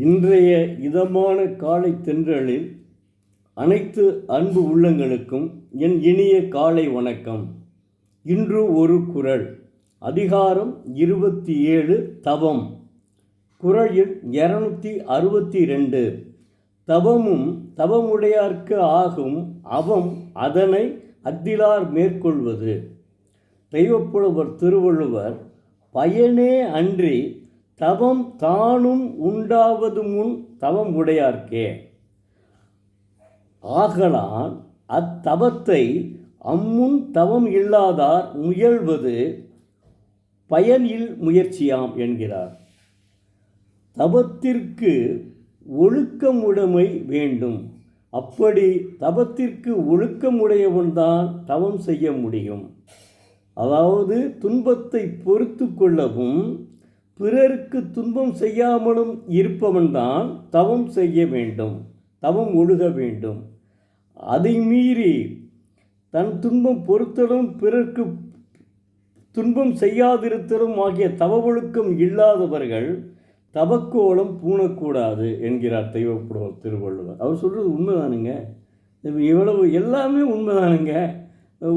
இன்றைய இதமான காலை தென்றலில் அனைத்து அன்பு உள்ளங்களுக்கும் என் இனிய காலை வணக்கம். இன்று ஒரு குறள். அதிகாரம் 27 தவம். குறள் எண் 262. தவமும் தவமுடையார்க்கு ஆகும் அவம் அதனை அத்திலார் மேற்கொள்வது. தெய்வப்புலவர் திருவள்ளுவர் பயனே அன்றி தவம் தானும் உண்டாவது முன் தவம் உடையார்க்கே. ஆகலான் அத்தவத்தை அம்முன் தவம் இல்லாதார் முயல்வது பயனில் முயற்சியாம் என்கிறார். தவத்திற்கு ஒழுக்கமுடைமை வேண்டும். அப்படி தவத்திற்கு ஒழுக்கமுடையவன்தான் தவம் செய்ய முடியும். அதாவது துன்பத்தை பொறுத்து கொள்ளவும் பிறருக்கு துன்பம் செய்யாமலும் இருப்பவன்தான் தவம் செய்ய வேண்டும், தவம் ஒழுக வேண்டும். அதை மீறி தன் துன்பம் பொறுத்தலும் பிறருக்கு துன்பம் செய்யாதிருத்தலும் ஆகிய தவ ஒழுக்கம் இல்லாதவர்கள் தவக்கோலம் பூணக்கூடாது என்கிறார் தெய்வப்புலவர் திருவள்ளுவர். அவர் சொல்கிறது உண்மைதானுங்க. இவ்வளவு எல்லாமே உண்மைதானுங்க.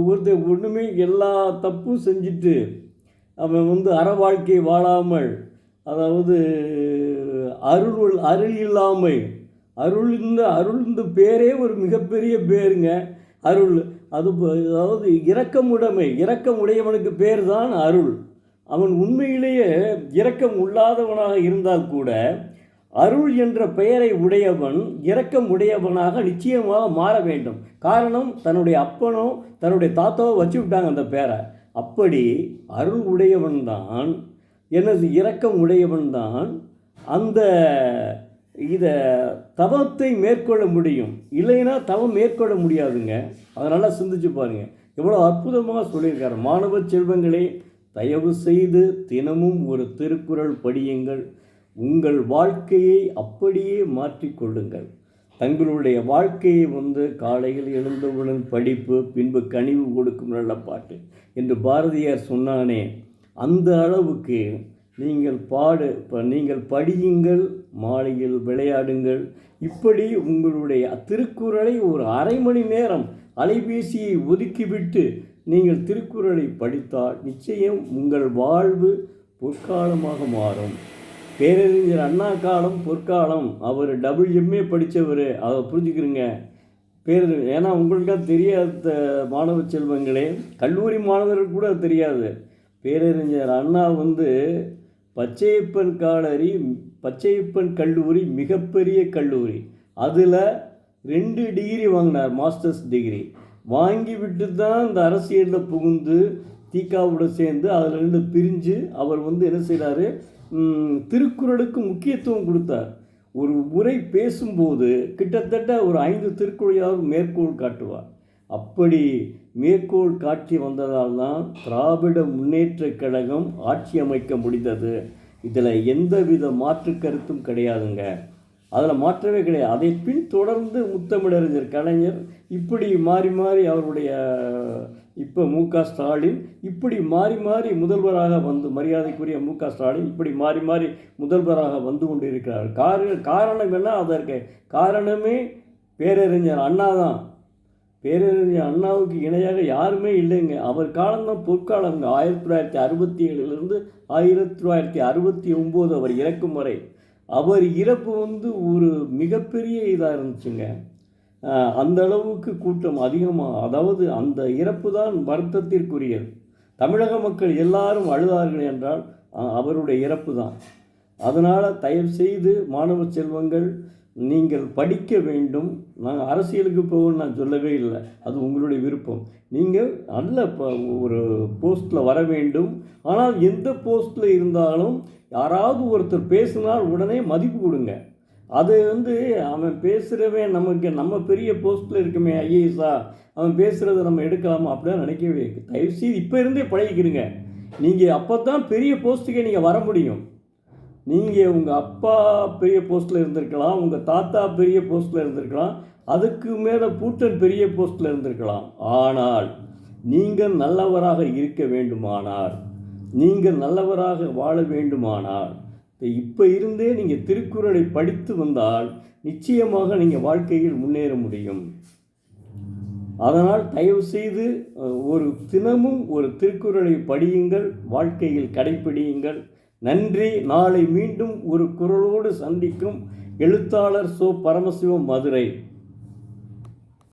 ஒருத்தர் ஒன்றுமே எல்லா தப்பும் செஞ்சுட்டு அவன் அற வாழ்க்கை வாழாமல், அதாவது அருள் இல்லாமை, அருள் இந்த பேரே ஒரு மிகப்பெரிய பேருங்க அருள். அதாவது இரக்கமுடையவனுக்கு பேர் தான் அருள். அவன் உண்மையிலேயே இரக்கம் உள்ளாதவனாக இருந்தால் கூட அருள் என்ற பெயரை உடையவன் இரக்கம் உடையவனாக நிச்சயமாக மாற வேண்டும். காரணம், தன்னுடைய அப்பனோ தன்னுடைய தாத்தாவோ வச்சு விட்டாங்க அந்த பேரை. அப்படி அருள் உடையவன்தான், எனது இரக்கம் உடையவன்தான் அந்த இதை தவத்தை மேற்கொள்ள முடியும். இல்லைன்னா தவம் மேற்கொள்ள முடியாதுங்க. அதனால் சிந்திச்சு பாருங்கள், எவ்வளோ அற்புதமாக சொல்லியிருக்காரு. மாணவ செல்வங்களே, தயவு செய்து தினமும் ஒரு திருக்குறள் படியுங்கள். உங்கள் வாழ்க்கையை அப்படியே மாற்றிக்கொள்ளுங்கள். தங்களுடைய வாழ்க்கையை காலையில் எழுந்தவுடன் படிப்பு, பின்பு கனிவு கொடுக்கும் நல்ல பாட்டு என்று பாரதியார் சொன்னானே, அந்த அளவுக்கு நீங்கள் படியுங்கள், மாலையில் விளையாடுங்கள். இப்படி உங்களுடைய திருக்குறளை ஒரு அரை மணி நேரம் அலைபேசியை ஒதுக்கிவிட்டு நீங்கள் திருக்குறளை படித்தால் நிச்சயம் உங்கள் வாழ்வு பொற்காலமாக மாறும். பேரறிஞர் அண்ணா காலம் பொற்காலம். அவர் WMA படித்தவர், அதை புரிஞ்சுக்கிறீங்க. ஏன்னா உங்களுக்காக தெரியாத மாணவ செல்வங்களே, கல்லூரி மாணவர்கள் கூட தெரியாது. பேரறிஞர் அண்ணா பச்சையப்பன் கல்லூரி மிகப்பெரிய கல்லூரி. அதில் 2 டிகிரி வாங்கினார், மாஸ்டர்ஸ் டிகிரி. வாங்கிவிட்டு தான் இந்த அரசியலில் புகுந்து தீக்காவோடு சேர்ந்து அதிலிருந்து பிரிஞ்சு அவர் என்ன செய்கிறாரு, திருக்குறளுக்கு முக்கியத்துவம் கொடுத்தார். ஒரு முறை பேசும்போது கிட்டத்தட்ட ஒரு 5 திருக்குறளையாவது மேற்கோள் காட்டுவார். அப்படி மேற்கோள் காட்டி வந்ததால் தான் திராவிட முன்னேற்ற கழகம் ஆட்சி அமைக்க முடிந்தது. இதில் எந்தவித மாற்று கருத்தும் கிடையாதுங்க. அதில் மாற்றவே கிடையாது. அதை பின் தொடர்ந்து முத்தமிழறிஞர் கலைஞர் இப்படி மாறி மாறி அவருடைய இப்போ MK ஸ்டாலின் இப்படி மாறி மாறி முதல்வராக மரியாதைக்குரிய MK ஸ்டாலின் இப்படி மாறி மாறி முதல்வராக வந்து கொண்டிருக்கிறார். காரணம் என்ன? அதற்கு காரணமே பேரறிஞர் அண்ணா தான். பேரறிஞர் அண்ணாவுக்கு இணையாக யாருமே இல்லைங்க. அவர் காலம்தான் பொற்காலங்க. 1967 1969 அவர் இறக்கும் வரை. அவர் இறப்பு ஒரு மிகப்பெரிய இதாக இருந்துச்சுங்க. அந்த அளவுக்கு கூட்டம் அதிகமாக, அதாவது அந்த இறப்பு தான் வருத்தத்திற்குரியது. தமிழக மக்கள் எல்லாரும் அழுதார்கள் என்றால் அவருடைய இறப்பு தான். அதனால் தயவு செய்து மாணவ செல்வங்கள், நீங்கள் படிக்க வேண்டும். நான் அரசியலுக்கு போகணும்னு நான் சொல்லவே இல்லை, அது உங்களுடைய விருப்பம். நீங்கள் நல்ல ஒரு போஸ்ட்டில் வர வேண்டும். ஆனால் எந்த போஸ்ட்டில் இருந்தாலும் யாராவது ஒருத்தர் பேசினால் உடனே மதிப்பு கொடுங்க. அது அவன் பேசுகிறவன் நம்ம பெரிய போஸ்ட்டில் இருக்குமே, ஐஏஎஸ்ஸா, அவன் பேசுகிறத நம்ம எடுக்கலாமா அப்படிதான் நினைக்கவே. தயவுசெய்து இப்போ இருந்தே பழகிக்கிறீங்க. நீங்கள் அப்போ தான் பெரிய போஸ்ட்டுக்கே நீங்கள் வர முடியும். நீங்கள் உங்கள் அப்பா பெரிய போஸ்ட்டில் இருந்திருக்கலாம், உங்கள் தாத்தா பெரிய போஸ்ட்டில் இருந்திருக்கலாம், அதுக்கு மேலே பூட்டன் பெரிய போஸ்ட்டில் இருந்திருக்கலாம். ஆனால் நீங்கள் நல்லவராக இருக்க வேண்டுமானால், நீங்கள் நல்லவராக வாழ வேண்டுமானால் இப்போ இருந்தே நீங்கள் திருக்குறளை படித்து வந்தால் நிச்சயமாக நீங்கள் வாழ்க்கையில் முன்னேற முடியும். அதனால் தயவுசெய்து ஒரு தினமும் ஒரு திருக்குறளை படியுங்கள், வாழ்க்கையில் கடைப்பிடியுங்கள். நன்றி. நாளை மீண்டும் ஒரு குறளோடு சந்திக்கும் எழுத்தாளர் சோ. பரமசிவம், மதுரை.